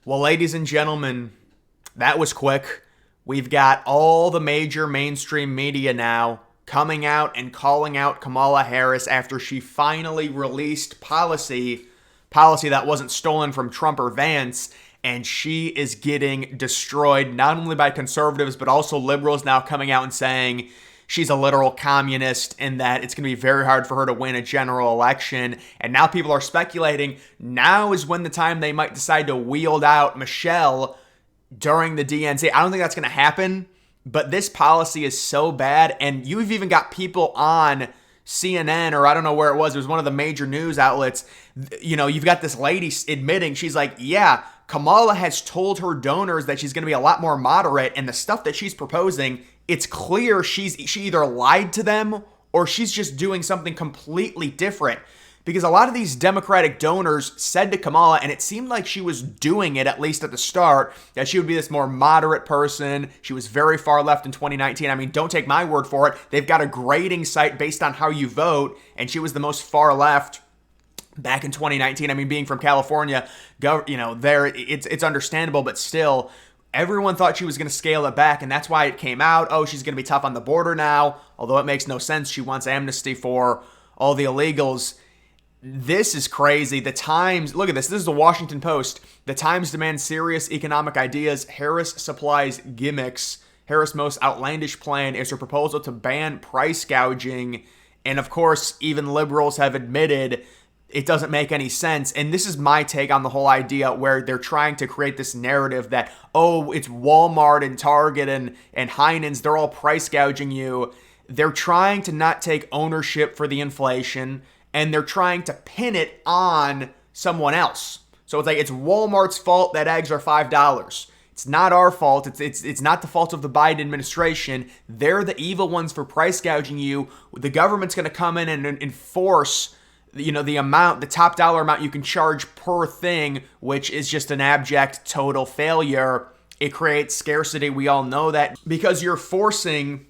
Well, ladies and gentlemen, that was quick. We've got all the major mainstream media now coming out and calling out Kamala Harris after she finally released policy that wasn't stolen from Trump or Vance, and she is getting destroyed not only by conservatives but also liberals now coming out and saying she's a literal communist and that it's going to be very hard for her to win a general election. And now people are speculating now is when the time they might decide to wield out Michelle during the DNC. I don't think that's going to happen, but this policy is so bad. And you've even got people on CNN, or I don't know where it was one of the major news outlets. You know, you've got this lady admitting, she's like, yeah, Kamala has told her donors that she's going to be a lot more moderate, and the stuff that she's proposing, it's clear she either lied to them or she's just doing something completely different. Because a lot of these Democratic donors said to Kamala, and it seemed like she was doing it, at least at the start, that she would be this more moderate person. She was very far left in 2019. I mean, don't take my word for it. They've got a grading site based on how you vote, and she was the most far left back in 2019. I mean, being from California, it's understandable, but still, everyone thought she was going to scale it back, and that's why it came out. Oh, she's going to be tough on the border now, although it makes no sense. She wants amnesty for all the illegals. This is crazy. The Times, look at this. This is the Washington Post. The Times demands serious economic ideas. Harris supplies gimmicks. Harris' most outlandish plan is her proposal to ban price gouging. And of course, even liberals have admitted it doesn't make any sense. And this is my take on the whole idea where they're trying to create this narrative that, oh, it's Walmart and Target and Heinen's, they're all price gouging you. They're trying to not take ownership for the inflation, and they're trying to pin it on someone else. So it's like it's Walmart's fault that eggs are $5. It's not our fault. It's not the fault of the Biden administration. They're the evil ones for price gouging you. The government's going to come in and enforce the top dollar amount you can charge per thing, which is just an abject total failure. It creates scarcity. We all know that because you're forcing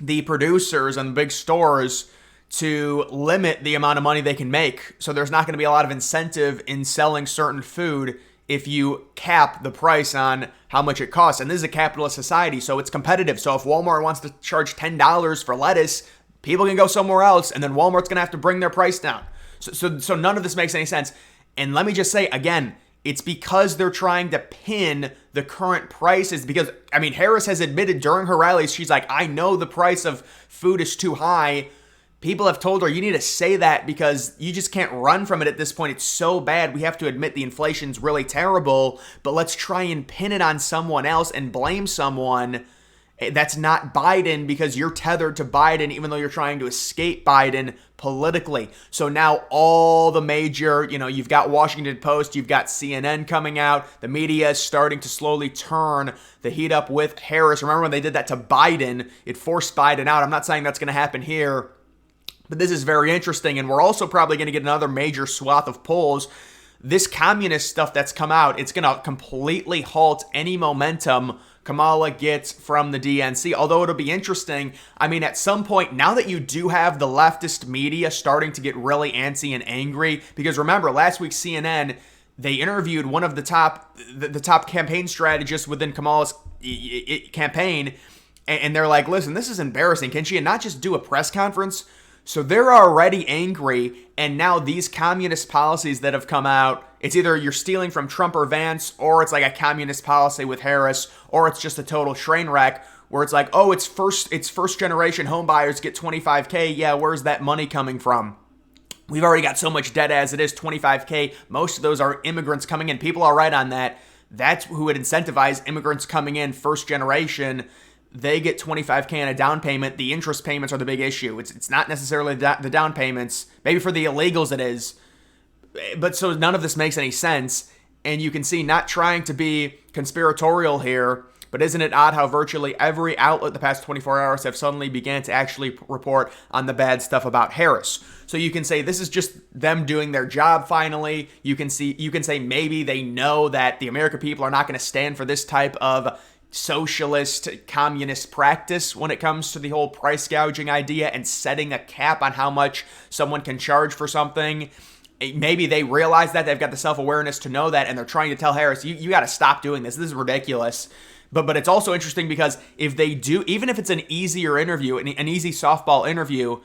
the producers and the big stores to limit the amount of money they can make. So there's not going to be a lot of incentive in selling certain food if you cap the price on how much it costs. And this is a capitalist society, so it's competitive. So if Walmart wants to charge $10 for lettuce, people can go somewhere else, and then Walmart's going to have to bring their price down. So none of this makes any sense. And let me just say, again, it's because they're trying to pin the current prices. Because, I mean, Harris has admitted during her rallies, she's like, I know the price of food is too high. People have told her, you need to say that because you just can't run from it at this point. It's so bad. We have to admit the inflation's really terrible, but let's try and pin it on someone else and blame someone that's not Biden because you're tethered to Biden, even though you're trying to escape Biden politically. So now all the major, you've got Washington Post, you've got CNN coming out. The media is starting to slowly turn the heat up with Harris. Remember when they did that to Biden? It forced Biden out. I'm not saying that's going to happen here, but this is very interesting. And we're also probably going to get another major swath of polls. This communist stuff that's come out, it's going to completely halt any momentum Kamala gets from the DNC, although it'll be interesting. I mean, at some point, now that you do have the leftist media starting to get really antsy and angry, because remember, last week CNN, they interviewed one of the top campaign strategists within Kamala's campaign, and they're like, listen, this is embarrassing. Can she not just do a press conference? So they're already angry, and now these communist policies that have come out, it's either you're stealing from Trump or Vance, or it's like a communist policy with Harris, or it's just a total train wreck where it's like, oh, it's first generation home buyers get $25K. Yeah, where's that money coming from? We've already got so much debt as it is, $25K. Most of those are immigrants coming in. People are right on that. That's who would incentivize immigrants coming in, first generation. They get $25K on a down payment. The interest payments are the big issue. It's not necessarily the down payments. Maybe for the illegals it is. But so none of this makes any sense. And you can see, not trying to be conspiratorial here, but isn't it odd how virtually every outlet the past 24 hours have suddenly began to actually report on the bad stuff about Harris? So you can say this is just them doing their job finally. You can say maybe they know that the American people are not going to stand for this type of socialist communist practice when it comes to the whole price gouging idea and setting a cap on how much someone can charge for something. Maybe they realize that, they've got the self-awareness to know that, and they're trying to tell Harris, you got to stop doing this. This is ridiculous. But it's also interesting because if they do, even if it's an easier interview, an easy softball interview,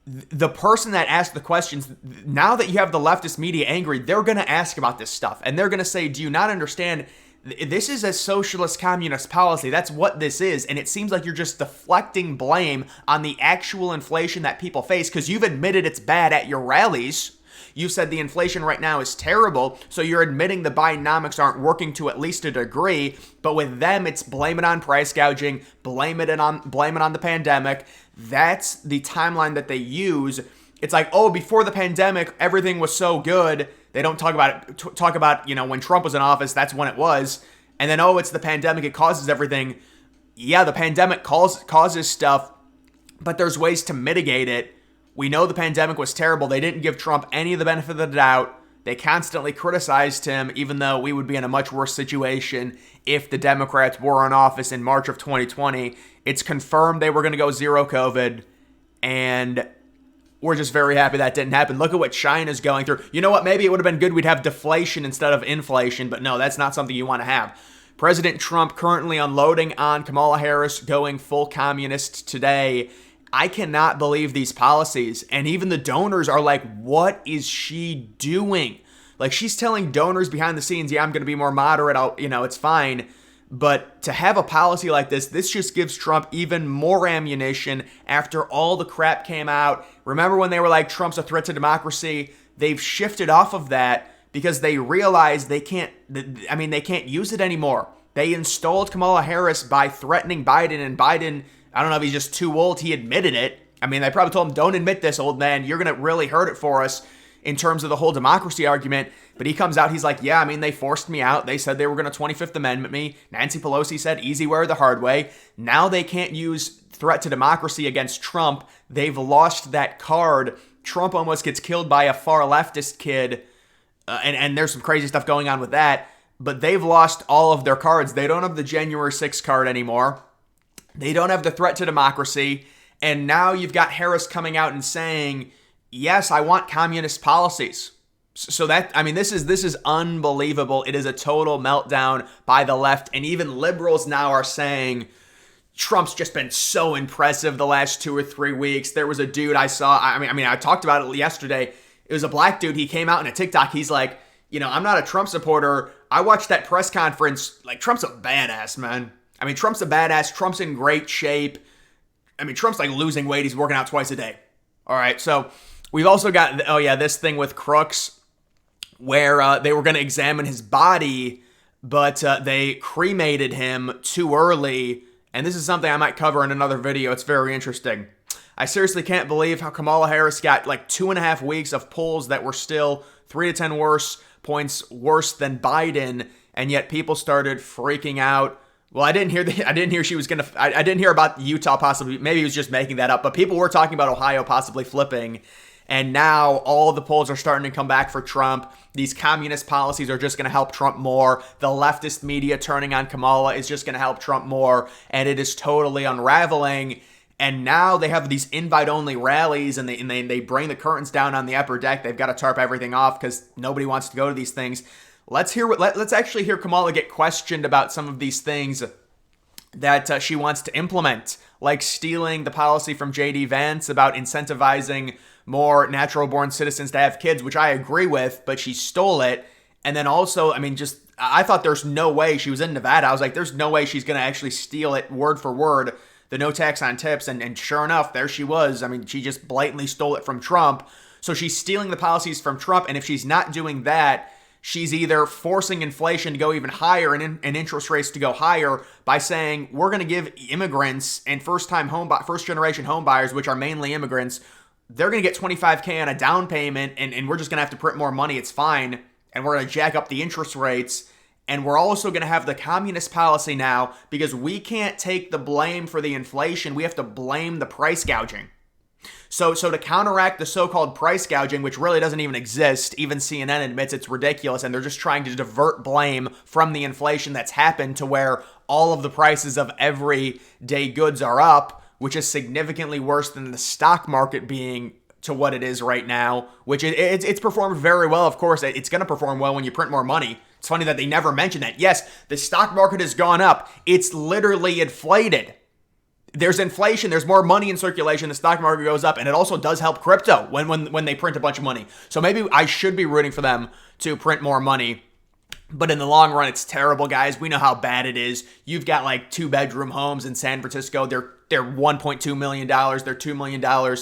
the person that asked the questions, now that you have the leftist media angry, they're going to ask about this stuff. And they're going to say, do you not understand? This is a socialist communist policy. That's what this is. And it seems like you're just deflecting blame on the actual inflation that people face because you've admitted it's bad at your rallies. You said the inflation right now is terrible, so you're admitting the Bidenomics aren't working to at least a degree, but with them, it's blame it on price gouging, blame it on the pandemic. That's the timeline that they use. It's like, oh, before the pandemic, everything was so good. They don't talk about, when Trump was in office, that's when it was. And then, oh, it's the pandemic, it causes everything. Yeah, the pandemic causes stuff, but there's ways to mitigate it. We know the pandemic was terrible. They didn't give Trump any of the benefit of the doubt. They constantly criticized him, even though we would be in a much worse situation if the Democrats were in office in March of 2020. It's confirmed they were going to go zero COVID, and we're just very happy that didn't happen. Look at what China's going through. You know what? Maybe it would have been good we'd have deflation instead of inflation, but no, that's not something you want to have. President Trump currently unloading on Kamala Harris, going full communist today. I cannot believe these policies. And even the donors are like, what is she doing? Like, she's telling donors behind the scenes, yeah, I'm going to be more moderate. It's fine. But to have a policy like this just gives Trump even more ammunition after all the crap came out. Remember when they were like, Trump's a threat to democracy? They've shifted off of that because they realize they can't use it anymore. They installed Kamala Harris by threatening Biden, and Biden, I don't know if he's just too old. He admitted it. I mean, they probably told him, don't admit this, old man. You're going to really hurt it for us in terms of the whole democracy argument. But he comes out, he's like, yeah, they forced me out. They said they were going to 25th Amendment me. Nancy Pelosi said, easy way or the hard way. Now they can't use threat to democracy against Trump. They've lost that card. Trump almost gets killed by a far leftist kid. And there's some crazy stuff going on with that. But they've lost all of their cards. They don't have the January 6th card anymore. They don't have the threat to democracy. And now you've got Harris coming out and saying, yes, I want communist policies. So that, this is unbelievable. It is a total meltdown by the left. And even liberals now are saying, Trump's just been so impressive the last 2 or 3 weeks. There was a dude I saw, I talked about it yesterday. It was a black dude. He came out in a TikTok. He's like, I'm not a Trump supporter. I watched that press conference. Like, Trump's a badass, man. Trump's a badass. Trump's in great shape. Trump's like losing weight. He's working out twice a day. All right. So we've also got, this thing with Crooks where they were going to examine his body, but they cremated him too early. And this is something I might cover in another video. It's very interesting. I seriously can't believe how Kamala Harris got like 2.5 weeks of polls that were still 3 to 10 points worse than Biden. And yet people started freaking out. Well, I didn't hear she was going to, I didn't hear about Utah possibly, maybe he was just making that up, but people were talking about Ohio possibly flipping, and now all the polls are starting to come back for Trump. These communist policies are just going to help Trump more. The leftist media turning on Kamala is just going to help Trump more, and it is totally unraveling. And now they have these invite-only rallies, and they bring the curtains down on the upper deck. They've got to tarp everything off because nobody wants to go to these things. Let's actually hear Kamala get questioned about some of these things that she wants to implement, like stealing the policy from J.D. Vance about incentivizing more natural-born citizens to have kids, which I agree with, but she stole it. And then also, I thought there's no way, she was in Nevada, I was like, there's no way she's going to actually steal it word for word, the no tax on tips, and sure enough, there she was. She just blatantly stole it from Trump. So she's stealing the policies from Trump, and if she's not doing that, she's either forcing inflation to go even higher and interest rates to go higher by saying, we're going to give immigrants and first-generation home buyers, which are mainly immigrants, they're going to get $25,000 on a down payment, and we're just going to have to print more money. It's fine. And we're going to jack up the interest rates. And we're also going to have the communist policy now because we can't take the blame for the inflation. We have to blame the price gouging. So to counteract the so-called price gouging, which really doesn't even exist, even CNN admits it's ridiculous, and they're just trying to divert blame from the inflation that's happened to where all of the prices of everyday goods are up, which is significantly worse than the stock market being to what it is right now, which it's performed very well. Of course, it's going to perform well when you print more money. It's funny that they never mention that. Yes, the stock market has gone up. It's literally inflated. There's inflation. There's more money in circulation. The stock market goes up, and it also does help crypto when they print a bunch of money. So maybe I should be rooting for them to print more money. But in the long run, it's terrible, guys. We know how bad it is. You've got like 2-bedroom homes in San Francisco. They're $1.2 million. They're $2 million.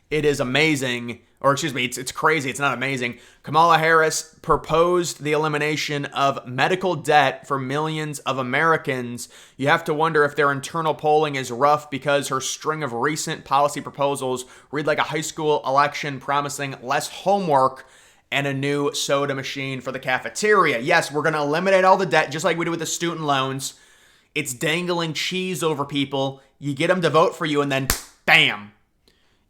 It is amazing. Or excuse me, it's crazy. It's not amazing. Kamala Harris proposed the elimination of medical debt for millions of Americans. You have to wonder if their internal polling is rough because her string of recent policy proposals read like a high school election promising less homework and a new soda machine for the cafeteria. Yes, we're going to eliminate all the debt, just like we did with the student loans. It's dangling cheese over people. You get them to vote for you, and then bam,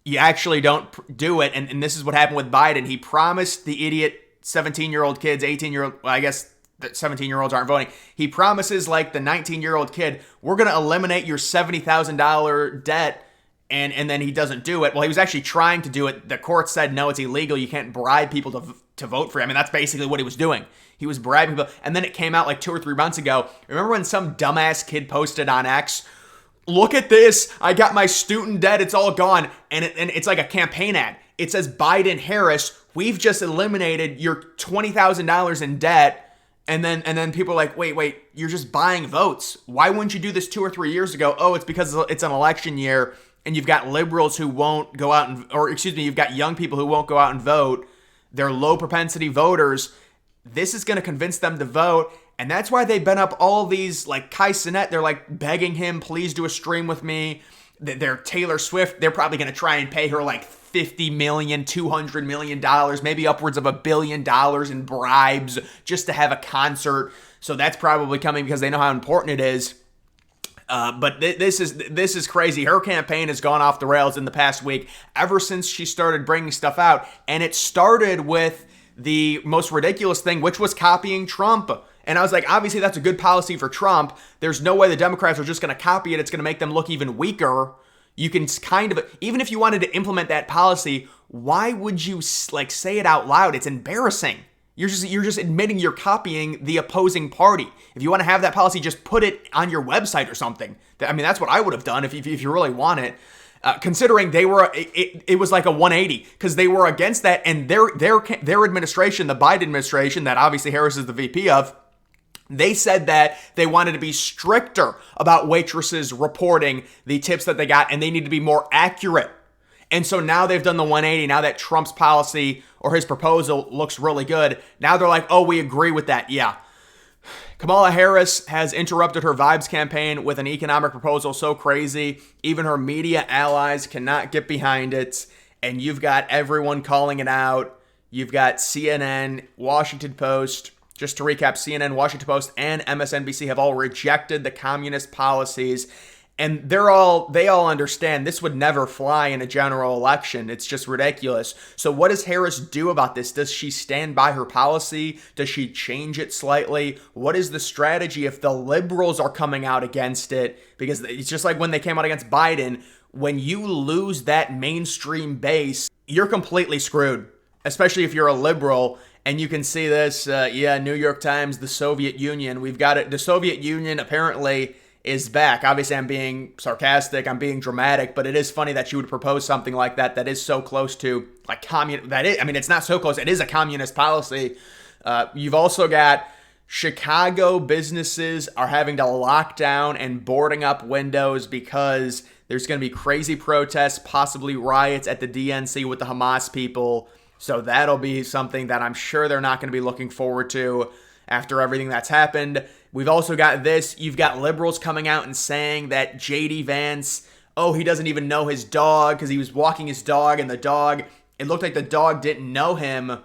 you actually don't do it. And this is what happened with Biden. He promised the idiot 17-year-old kids, 18-year-old, well, I guess the 17-year-olds aren't voting. He promises like the 19-year-old kid, we're going to eliminate your $70,000 debt. And then he doesn't do it. Well, he was actually trying to do it. The court said, no, it's illegal. You can't bribe people to vote for you. I mean, that's basically what he was doing. He was bribing people. And then it came out like 2 or 3 months ago. Remember when some dumbass kid posted on X, look at this. I got my student debt. It's all gone. And it's like a campaign ad. It says, Biden, Harris, we've just eliminated your $20,000 in debt. And then people are like, wait, you're just buying votes. Why wouldn't you do this 2 or 3 years ago? Oh, it's because it's an election year. And you've got liberals who won't go out you've got young people who won't go out and vote. They're low propensity voters. This is going to convince them to vote. And that's why they've been up all these, like Kai Cenat, they're like begging him, please do a stream with me. They're Taylor Swift. They're probably going to try and pay her like $50 million, $200 million, maybe upwards of $1 billion in bribes just to have a concert. So that's probably coming because they know how important it is. But this is crazy. Her campaign has gone off the rails in the past week ever since she started bringing stuff out. And it started with the most ridiculous thing, which was copying Trump. And I was like, obviously that's a good policy for Trump. There's no way the Democrats are just going to copy it. It's going to make them look even weaker. You can kind of, even if you wanted to implement that policy, why would you like say it out loud? It's embarrassing. You're just admitting you're copying the opposing party. If you want to have that policy, just put it on your website or something. I mean, that's what I would have done if you really want it. Considering they were, it was like a 180 because they were against that, and their administration, the Biden administration, that obviously Harris is the VP of, they said that they wanted to be stricter about waitresses reporting the tips that they got, and they need to be more accurate. And so now they've done the 180. Now that Trump's policy or his proposal looks really good, now they're like, oh, we agree with that. Yeah. Kamala Harris has interrupted her Vibes campaign with an economic proposal so crazy, even her media allies cannot get behind it. And you've got everyone calling it out. You've got CNN, Washington Post. Just to recap, CNN, Washington Post, and MSNBC have all rejected the communist policies. And they all understand this would never fly in a general election. It's just ridiculous. So what does Harris do about this? Does she stand by her policy? Does she change it slightly? What is the strategy if the liberals are coming out against it? Because it's just like when they came out against Biden. When you lose that mainstream base, you're completely screwed, especially if you're a liberal. And you can see this, New York Times, the Soviet Union. We've got it. The Soviet Union apparently is back. Obviously, I'm being sarcastic, I'm being dramatic, but it is funny that you would propose something like that is so close to like it's not so close. It is a communist policy. You've also got Chicago businesses are having to lock down and boarding up windows because there's going to be crazy protests, possibly riots at the DNC with the Hamas people. So that'll be something that I'm sure they're not going to be looking forward to after everything that's happened. We've also got this. You've got liberals coming out and saying that J.D. Vance, he doesn't even know his dog because he was walking his dog and it looked like the dog didn't know him.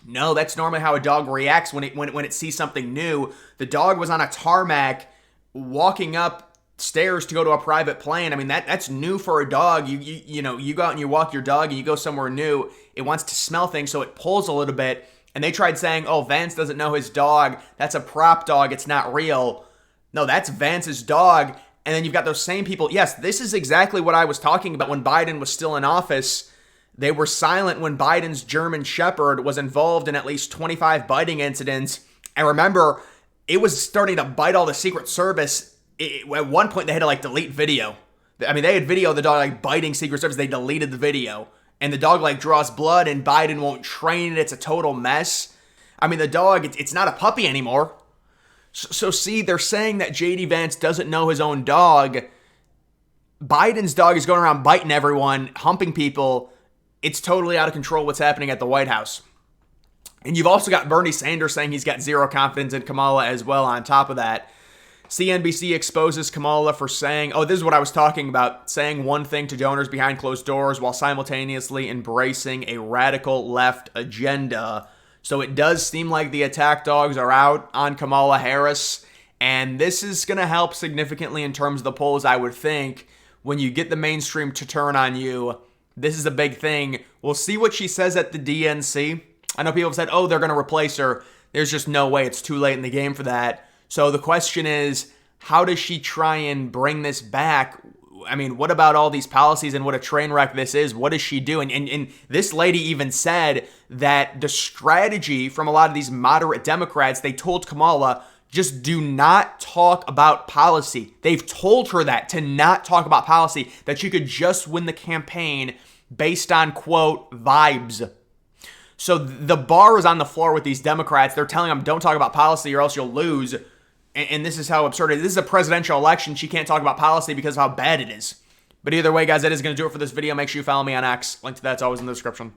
No, that's normally how a dog reacts when it sees something new. The dog was on a tarmac walking up stairs to go to a private plane. I mean, that's new for a dog. You go out and you walk your dog and you go somewhere new. It wants to smell things, so it pulls a little bit. And they tried saying, Vance doesn't know his dog. That's a prop dog. It's not real. No, that's Vance's dog. And then you've got those same people. Yes, this is exactly what I was talking about when Biden was still in office. They were silent when Biden's German Shepherd was involved in at least 25 biting incidents. And remember, it was starting to bite all the Secret Service. At one point, they had to delete video. I mean, they had video of the dog biting Secret Service. They deleted the video. And the dog draws blood and Biden won't train it. It's a total mess. I mean, the dog, it's not a puppy anymore. So see, they're saying that J.D. Vance doesn't know his own dog. Biden's dog is going around biting everyone, humping people. It's totally out of control what's happening at the White House. And you've also got Bernie Sanders saying he's got zero confidence in Kamala as well on top of that. CNBC exposes Kamala for saying, this is what I was talking about, saying one thing to donors behind closed doors while simultaneously embracing a radical left agenda. So it does seem like the attack dogs are out on Kamala Harris, and this is going to help significantly in terms of the polls, I would think, when you get the mainstream to turn on you. This is a big thing. We'll see what she says at the DNC. I know people have said, they're going to replace her. There's just no way. It's too late in the game for that. So the question is, how does she try and bring this back? I mean, what about all these policies and what a train wreck this is? What does she do? And this lady even said that the strategy from a lot of these moderate Democrats, they told Kamala, just do not talk about policy. They've told her that, to not talk about policy, that she could just win the campaign based on, quote, vibes. So the bar is on the floor with these Democrats. They're telling them, don't talk about policy or else you'll lose. And this is how absurd it is. This is a presidential election. She can't talk about policy because of how bad it is. But either way, guys, that is going to do it for this video. Make sure you follow me on X. Link to that's always in the description.